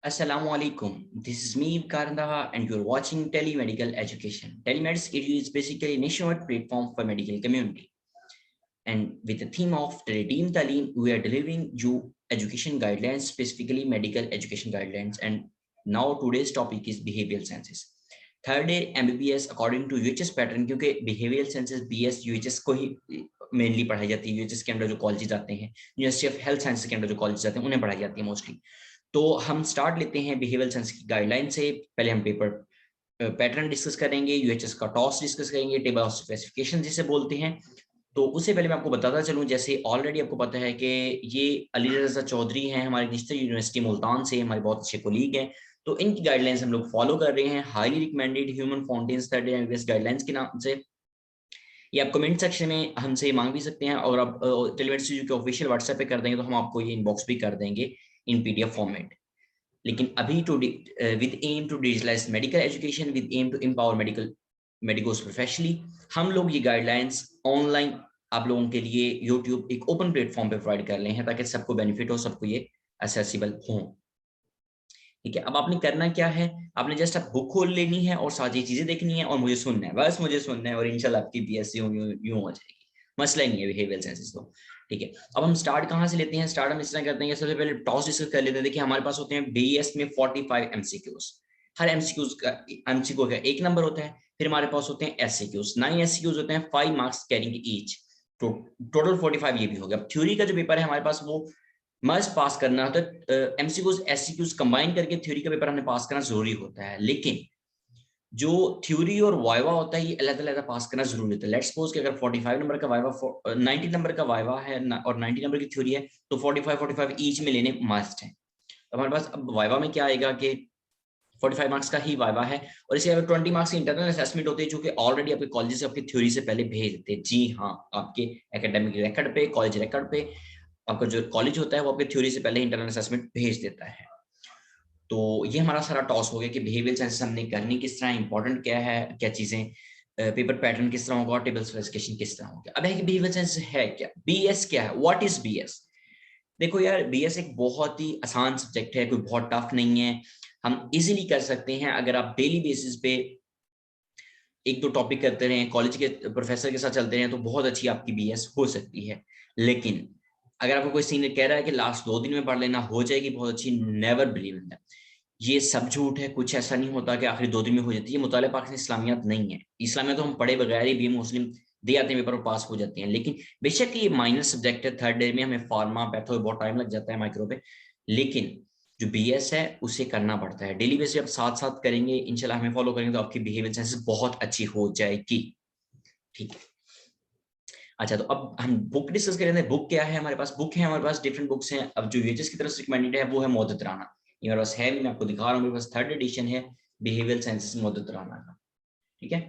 Assalamu alaikum. This is me, Karandaha, and you're watching Telemedical Education. Telemeds is basically a nationwide platform for medical community. And with the theme of Teleteam Talim, we are delivering you education guidelines, specifically medical education guidelines. And now today's topic is behavioral sciences. Third year MBBS according to UHS pattern, क्योंकि behavioural sciences BS UHS को ही mainly पढ़ाई जाती है। UHS के अंदर जो colleges आते हैं, यूनिवर्सिटी ऑफ हेल्थ साइंसेस के अंदर जो कॉलेजेस आते हैं, उन्हें पढ़ाई जाती है मोस्टली। तो हम स्टार्ट लेते हैं बिहेवियरल साइंस की गाइडलाइन से। पहले हम पेपर पैटर्न डिस्कस करेंगे, यूएचएस का टॉस डिस्कस करेंगे, टेबल ऑफ स्पेसिफिकेशन जिसे बोलते हैं। तो उससे पहले मैं आपको बताता चलूं, जैसे ऑलरेडी आपको पता है कि ये अली रज़ा चौधरी हैं, हमारे निश्चित यूनिवर्सिटी मुल्तान से, हमारे बहुत अच्छे कोलीग हैं। तो इनकी गाइडलाइंस हम लोग फॉलो कर रहे हैं, highly recommended human fountains third year MBBS guidelines के नाम से। ये आप कमेंट सेक्शन में हमसे मांग भी सकते हैं, और आप टेलीमेड स्टूडियो के ऑफिशियल व्हाट्सएप पे कर देंगे तो हम आपको ये इनबॉक्स भी कर देंगे इन PDF फॉर्मेट। लेकिन अभी with aim to digitalise medical education, with aim to empower medicos professionally, हम लोग ये गाइडलाइंस ऑनलाइन आप लोगों के लिए यूट्यूब एक ओपन प्लेटफॉर्म पे प्रोवाइड कर रहे हैं, ताकि सबको बेनिफिट हो, सबको ये एक्सेसिबल हो। ठीक है, अब आपने करना क्या है, आपने जस्ट आप बुक खोल लेनी है और सारी चीजें देखनी है और मुझे सुनना है, बस मुझे सुनना है, और इंशाल्लाह आपकी BSc यूं हो जाएगी। मसला ही नहीं है बिहेवियरल साइंसेस तो। ठीक है, अब हम स्टार्ट कहाँ से लेते हैं? स्टार्ट हम इस तरह करते हैं, सबसे पहले टॉस डिस्कस कर लेते हैं। देखिए हमारे पास होते हैं BS में 45 MCQs। हर MCQ का 1 नंबर होता है। फिर हमारे पास होते हैं SCQs, 9 SCQs होते हैं, 5 मार्क्स कैरिंग ईच। तो टोटल 45 ये भी हो गया। अब थ्योरी का जो पेपर है हमारे पास, वो मस्ट पास करना होता है। MCQs SCQs कंबाइन करके थ्योरी का पेपर हमने पास करना जरूरी होता है, लेकिन जो थ्योरी और वाइवा होता है ये अलग अलग पास करना जरूरी होता है। लेट्स सपोज कि अगर 45 नंबर का वाइवा 90 नंबर का वाइवा है और 90 नंबर की थ्योरी है, तो 45 ईच में लेने मस्ट है। तो हमारे पास अब वाइवा में क्या आएगा कि 45 मार्क्स का ही वाइवा है, और इसके अलावा 20 मार्क्स की इंटरनल असेसमेंट होती है, जो कि ऑलरेडी आपके कॉलेज से आपकी थ्योरी से पहले भेज देते हैं। जी हाँ, आपके एकेडमिक रिकॉर्ड पे, कॉलेज रिकॉर्ड पे आपका जो कॉलेज होता है वो आपके थ्योरी से पहले इंटरनल असेसमेंट भेज देता है। तो ये हमारा सारा टॉस हो गया कि बिहेवियरल साइंसेस हमने करनी किस तरह, इंपॉर्टेंट क्या है, क्या चीजें, पेपर पैटर्न किस तरह होगा, टेबल स्पेसिफिकेशन किस तरह होगा। अब है कि बिहेवियरल साइंस है क्या, BS क्या है, व्हाट इज BS। देखो यार, BS एक बहुत ही आसान सब्जेक्ट है, कोई बहुत टफ नहीं है, हम इजीली कर सकते हैं। अगर आप डेली बेसिस पे 1-2 टॉपिक करते रहे, कॉलेज के प्रोफेसर के साथ चलते रहे, तो बहुत अच्छी आपकी BS हो सकती है। लेकिन अगर आपको कोई सीनियर कह रहा है कि लास्ट 2 दिन में पढ़ लेना हो जाएगी बहुत अच्छी, नेवर बिलीव इन दैट। ये सब झूठ है, कुछ ऐसा नहीं होता कि आखिरी 2 दिन में हो जाती है। मुताले पाक से इस्लामियात नहीं है, इस्लामियात तो हम पढ़े बगैर ही भी मुस्लिम दे आते हैं पेपर और पास हो जाते हैं। लेकिन बेशक ये माइनर सब्जेक्ट है, थर्ड ईयर में हमें फार्मा पैथो बहुत टाइम लग जाता है माइक्रो पे, लेकिन जो BS है उसे करना पड़ता है डेली बेसिस पे। आप साथ साथ करेंगे इंशाल्लाह, हमें फॉलो करेंगे, तो आपकी बिहेवियर साइंसेस बहुत अच्छी हो जाएगी। ठीक है, अच्छा, तो अब हम बुक डिस्कस करेंगे। बुक क्या है हमारे पास? बुक है हमारे पास, डिफरेंट बुक्स हैं। अब जो यूएचएस की तरफ से रिकमेंडेड है वो है मोहद्दत राना। ये मेरे पास है, मैं आपको दिखा रहा हूँ, मेरे पास 3rd एडिशन है बिहेवियरल साइंसेस मोहद्दत राना का। ठीक है,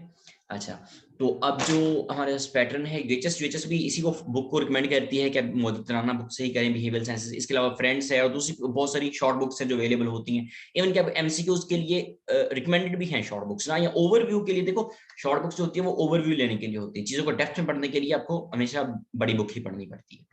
अच्छा, तो अब जो हमारे पास पैटर्न है, यूएचएस भी इसी को बुक को रिकमेंड करती है कि आप मोहद्दत राना बुक से ही करें बिहेवियरल साइंसेस। इसके अलावा फ्रेंड्स है और दूसरी बहुत सारी शॉर्ट बुक्स हैं जो अवेलेबल होती हैं। इवन कि आप MCQs के लिए रिकमेंडेड भी हैं शॉर्ट बुक्स ना, या ओवरव्यू के लिए। देखो शॉर्ट बुक्स जो होती है वो ओवरव्यू लेने के लिए होती है, चीजों को डेप्थ में पढ़ने के लिए आपको हमेशा बड़ी बुक ही पढ़नी पड़ती है।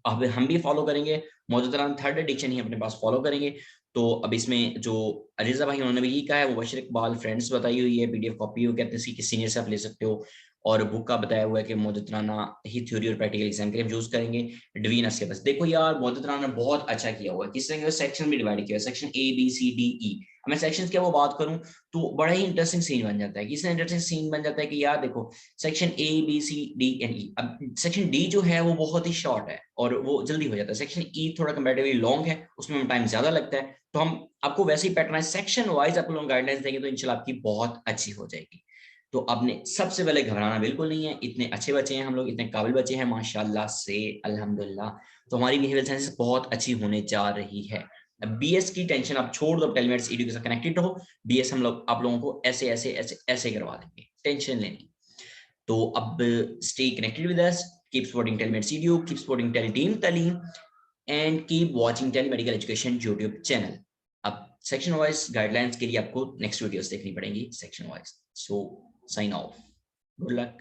अब हम भी फॉलो करेंगे, मौजूदा 3rd एडिशन ही अपने पास फॉलो करेंगे। तो अब इसमें जो अरीजा भाई उन्होंने भी ये कहा है, वो बशीर इकबाल फ्रेंड्स बताई हुई है, PDF कॉपी हो, कहते हैं कि सीनियर से आप ले सकते हो। और बुक का बताया हुआ है कि मौजूदा ही थ्योरी और प्रैक्टिकल एग्जाम के लिए यूज करेंगे डिवीन सिलेबस। देखो यार, मौजूदा ने बहुत अच्छा किया हुआ है, किस तरह सेक्शन में डिवाइड किया है, सेक्शन ABCDE। मैं सेक्शन की वो बात करूं तो बड़ा ही इंटरेस्टिंग सीन बन जाता है। किस तरह इंटरेस्टिंग सीन बन जाता है कि यार देखो, सेक्शन ABCDE, अब सेक्शन D जो है वो बहुत ही शॉर्ट है और वो जल्दी हो जाता है। सेक्शन E थोड़ा कंपैरेटिवली लॉन्ग है, उसमें टाइम ज्यादा लगता है। तो हम आपको वैसे ही पैटर्न सेक्शन वाइज आप लोग गाइडलाइंस देंगे तो इंशाल्लाह आपकी बहुत अच्छी हो जाएगी। तो आपने सबसे पहले घबराना बिल्कुल नहीं है, इतने अच्छे बच्चे हैं हम लोग, इतने काबिल बच्चे हैं माशाल्लाह से, अल्हम्दुलिल्लाह। तो हमारी बिहेवियरल साइंसेस बहुत अच्छी होने जा रही है। BS की टेंशन आप छोड़ दो, टेलीमेडिसिन एडू के साथ कनेक्टेड रहो। BS हम लोग आप लोगों को ऐसे ऐसे ऐसे ऐसे करवा देंगे, टेंशन लेनी। तो अब stay connected with us, keep supporting telemedicine edu, keep supporting teleteam Taleem, and keep watching telemedical education YouTube channel. अब सेक्शन वाइज गाइडलाइंस के लिए आपको नेक्स्ट वीडियोस देखनी पड़ेंगी section wise. So sign off, good luck.